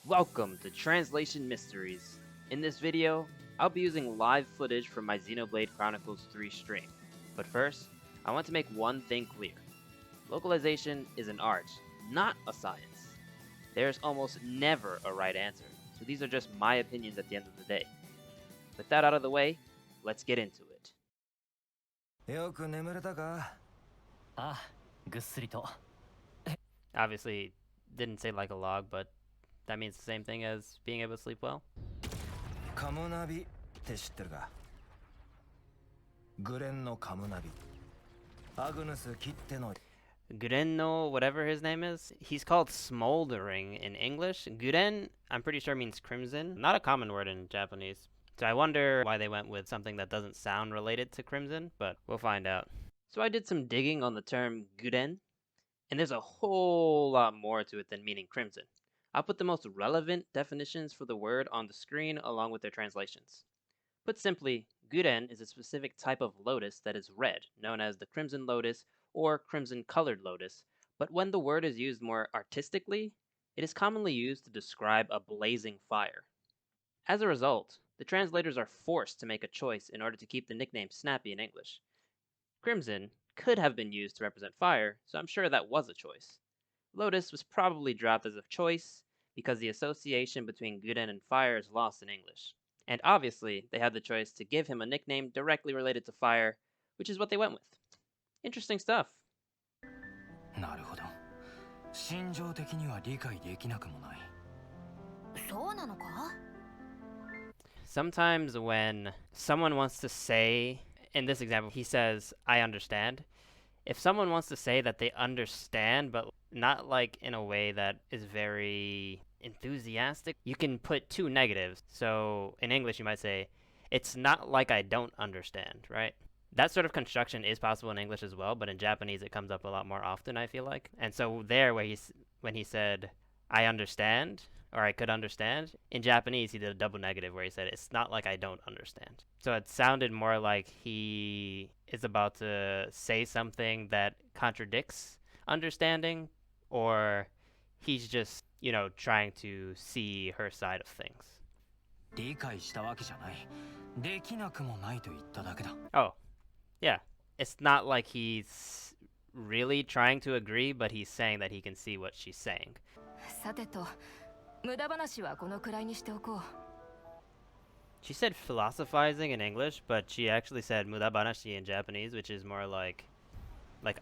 Welcome to Translation Mysteries. In this video, I'll be using live footage from my Xenoblade Chronicles 3 stream. But first, I want to make one thing clear. Localization is an art, not a science. There's almost never a right answer, so these are just my opinions at the end of the day. With that out of the way, let's get into it. よく眠れたか？あ、ぐっすりと。Obviously, didn't say like a log, but that means the same thing as being able to sleep well. カムナビって知ってるか？グレンのカムナビ。アグヌス切っての。Gurenno, whatever his name is, he's called smoldering in English. Guren, I'm pretty sure means crimson. Not a common word in Japanese. So I wonder why they went with something that doesn't sound related to crimson, but we'll find out. So I did some digging on the term guren, and there's a whole lot more to it than meaning crimson. I'll put the most relevant definitions for the word on the screen along with their translations. Put simply, guren is a specific type of lotus that is red, known as the crimson lotus or crimson-colored lotus, but when the word is used more artistically, it is commonly used to describe a blazing fire. As a result, the translators are forced to make a choice in order to keep the nickname snappy in English. Crimson could have been used to represent fire, so I'm sure that was a choice. Lotus was probably dropped as a choice because the association between guren and fire is lost in English. And obviously, they had the choice to give him a nickname directly related to fire, which is what they went with. Interesting stuff. なるほど。心情的には理解できなくもない。そうなのか? Sometimes when someone wants to say, in this example, he says, I understand. If someone wants to say that they understand, but not like in a way that is very enthusiastic, you can put two negatives. So in English, you might say, it's not like I don't understand, right? That sort of construction is possible in English as well, but in Japanese it comes up a lot more often, I feel like. And so there, when he said, I understand, or I could understand, in Japanese he did a double negative where he said, it's not like I don't understand. So it sounded more like he is about to say something that contradicts understanding, or he's just, trying to see her side of things. 理解したわけじゃない。できなくもないと言っただけだ。Oh, yeah. It's not like he's really trying to agree, but he's saying that he can see what she's saying. さてと、無駄話はこのくらいにしておこう。She said philosophizing in English, but she actually said mudabanashi in Japanese, which is more like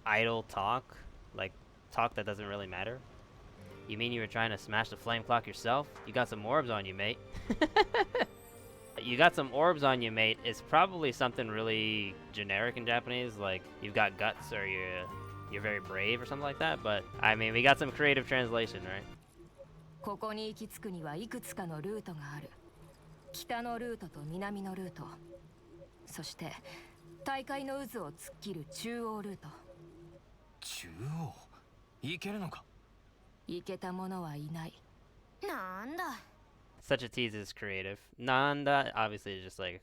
idle talk, like talk that doesn't really matter. You mean you were trying to smash the flame clock yourself? You got some orbs on you, mate. You got some orbs on you, mate, is probably something really generic in Japanese, like you've got guts or you're very brave or something like that, but I mean, we got some creative translation, right? ここに行き着くにはいくつかのルートがある。北のルートと南のルート。そして大海の渦を突っ切る中央ルート。中央？行けるのか？行けた者はいない。なんだ。Such a tease is creative. Nanda, obviously, is just like,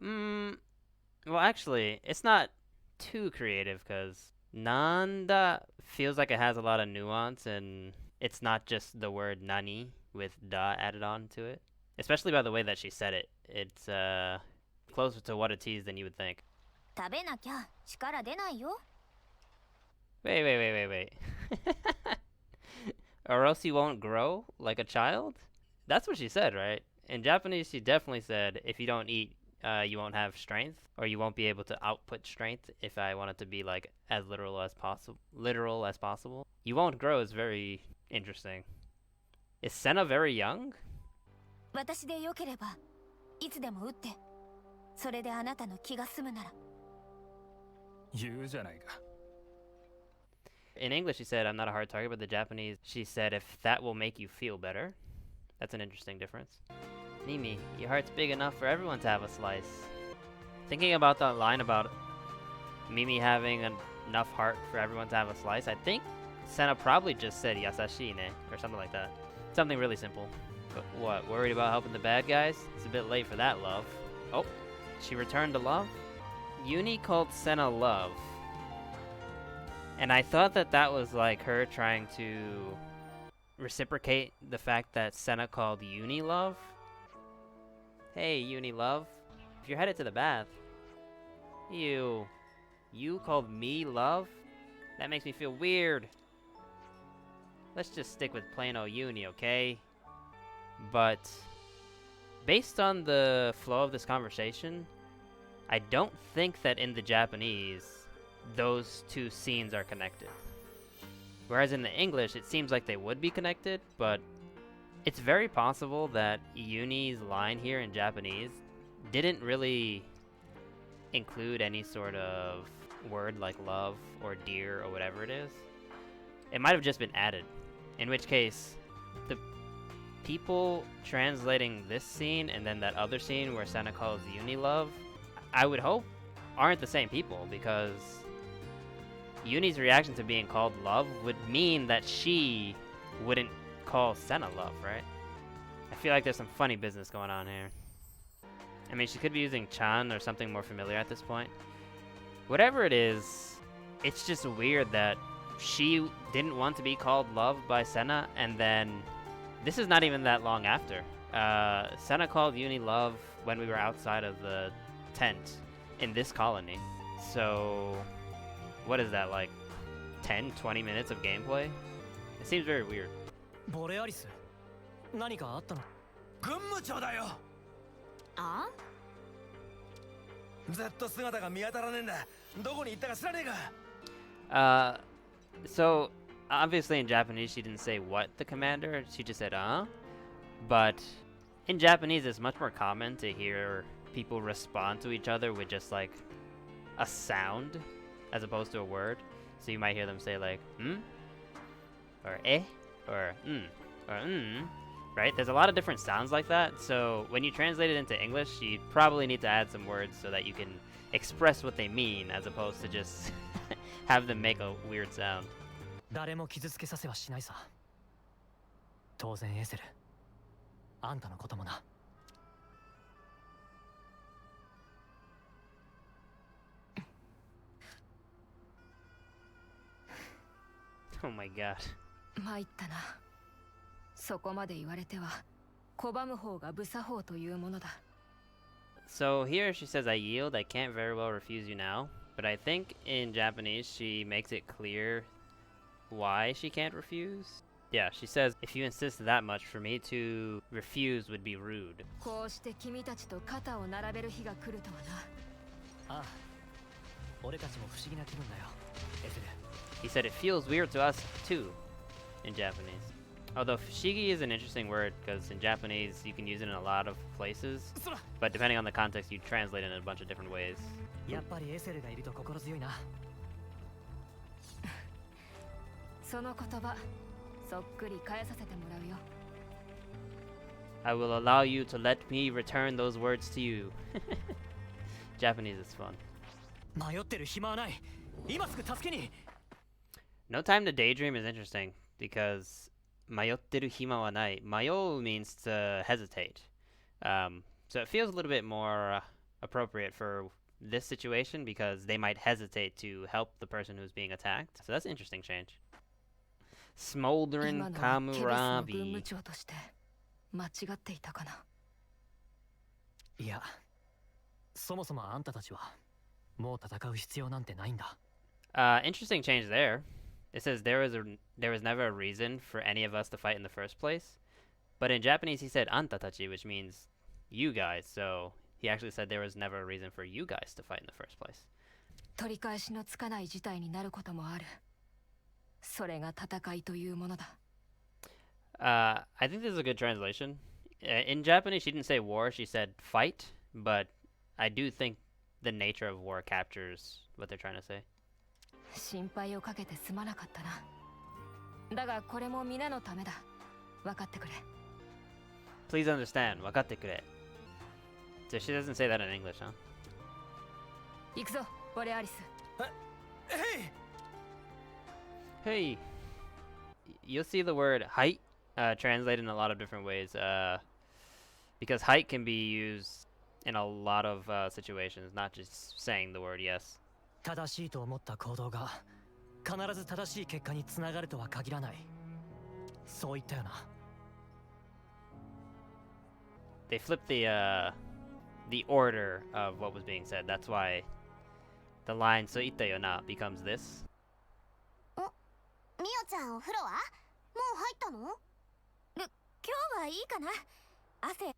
well, actually, it's not too creative because Nanda feels like it has a lot of nuance and it's not just the word nani with da added on to it. Especially by the way that she said it. It's closer to what a tease than you would think. 食べなきゃ力出ないよ。Wait. Or else you won't grow like a child? That's what she said, right? In Japanese, she definitely said, if you don't eat, you won't have strength, or you won't be able to output strength, if I want it to be like as literal as possible. You won't grow is very interesting. Is Senna very young? 私でよければいつでも打って。それであなたの気が済むなら。言うじゃないか。In English, she said, I'm not a hard target, but the Japanese, she said, if that will make you feel better. That's an interesting difference. Mimi, your heart's big enough for everyone to have a slice. Thinking about that line about Mimi having enough heart for everyone to have a slice, I think Senna probably just said yasashine or something like that. Something really simple. But what, worried about helping the bad guys? It's a bit late for that, love. Oh, she returned to love? Uni called Senna love. And I thought that was like her trying to reciprocate the fact that Senna called Uni love. Hey, Uni love. If you're headed to the bath. You called me love? That makes me feel weird. Let's just stick with plain old Uni, okay? But based on the flow of this conversation, I don't think that in the Japanese, those two scenes are connected. Whereas in the English, it seems like they would be connected, but it's very possible that Uni's line here in Japanese didn't really include any sort of word like love or dear or whatever it is. It might have just been added, in which case the people translating this scene and then that other scene where Senna calls Uni love, I would hope aren't the same people, because Uni's reaction to being called love would mean that she wouldn't call Senna love, right? I feel like there's some funny business going on here. I mean, she could be using Chan or something more familiar at this point. Whatever it is, it's just weird that she didn't want to be called love by Senna, and then this is not even that long after. Senna called Uni love when we were outside of the tent in this colony. So, what is that, like 10, 20 minutes of gameplay? It seems very weird. ボレアリス、何かあったの？軍務長だよ。あZ 姿が見当たらねえんだ。どこに行ったか知らねえか。So obviously in Japanese she didn't say what the commander, she just said but in Japanese it's much more common to hear people respond to each other with just like a sound as opposed to a word. So you might hear them say like or or or right? There's a lot of different sounds like that, so when you translate it into English, you probably need to add some words so that you can express what they mean as opposed to just have them make a weird sound. 誰も傷つけさせはしないさ。当然エセル。あんたのこともな。Oh my god. 参ったな。そこまで言われては拒む方が無作法というものだ。So here she says, I yield, I can't very well refuse you now. But I think in Japanese she makes it clear why she can't refuse. Yeah, she says, if you insist that much, for me to refuse would be rude. こうして君たちと肩を並べる日が来るとはな。ああ、俺たちも不思議な気分だよ、エセル。 He said it feels weird to us too, in Japanese. Although fushigi is an interesting word, because in Japanese you can use it in a lot of places, but depending on the context you translate it in a bunch of different ways. やっぱりエセルがいると心強いな。その言葉、そっくり返させてもらうよ。I will allow you to let me return those words to you. Japanese is fun. 迷ってる暇はない。今すぐ助けに。No time to daydream is interesting, because 迷ってる暇はない. Mayo means to hesitate. So it feels a little bit more appropriate for this situation, because they might hesitate to help the person who's being attacked. So that's an interesting change. Smoldering 今のはケビスの軍 Cammuravi. 務長として間違っていたかな。いや、そもそもあんたたちはもう戦う必要なんてないんだ。Interesting change there. It says there was never a reason for any of us to fight in the first place. But in Japanese he said antatachi, which means you guys. So he actually said there was never a reason for you guys to fight in the first place. 取り返しのつかない事態になることもある。それが戦いというものだ。I think this is a good translation. In Japanese she didn't say war, she said fight. But I do think the nature of war captures what they're trying to say. 心配をかけてすまなかったな。だがこれも皆のためだ。分かってくれ。Please understand, 分かってくれ. So she doesn't say that in English, huh? 行くぞ、ボレアリス。Hey! You'll see the word height translated in a lot of different ways. Because height can be used in a lot of situations, not just saying the word yes. 正しいと思った行動が必ず正しい結果につながるとは限らない。そう言ったよな。 They flipped the order of what was being said. That's why the line "so itta yo na" becomes this. みおちゃんお風呂はもう入ったの？今日はいいかな。汗。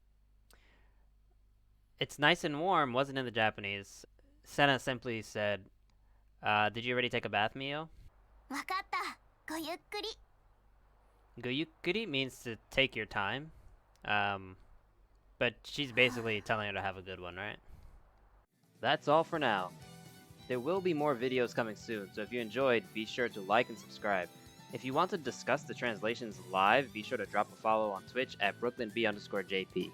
It's nice and warm wasn't in the Japanese. Senna simply said, "Did you already take a bath, Mio?" わかった。ごゆっくり。 Goyukuri means to take your time. But she's basically telling her to have a good one, right? That's all for now. There will be more videos coming soon, so if you enjoyed, be sure to like and subscribe. If you want to discuss the translations live, be sure to drop a follow on Twitch at BrooklynB_JP.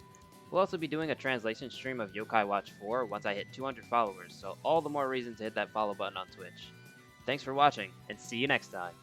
We'll also be doing a translation stream of Yokai Watch 4 once I hit 200 followers, so all the more reason to hit that follow button on Twitch. Thanks for watching, and see you next time.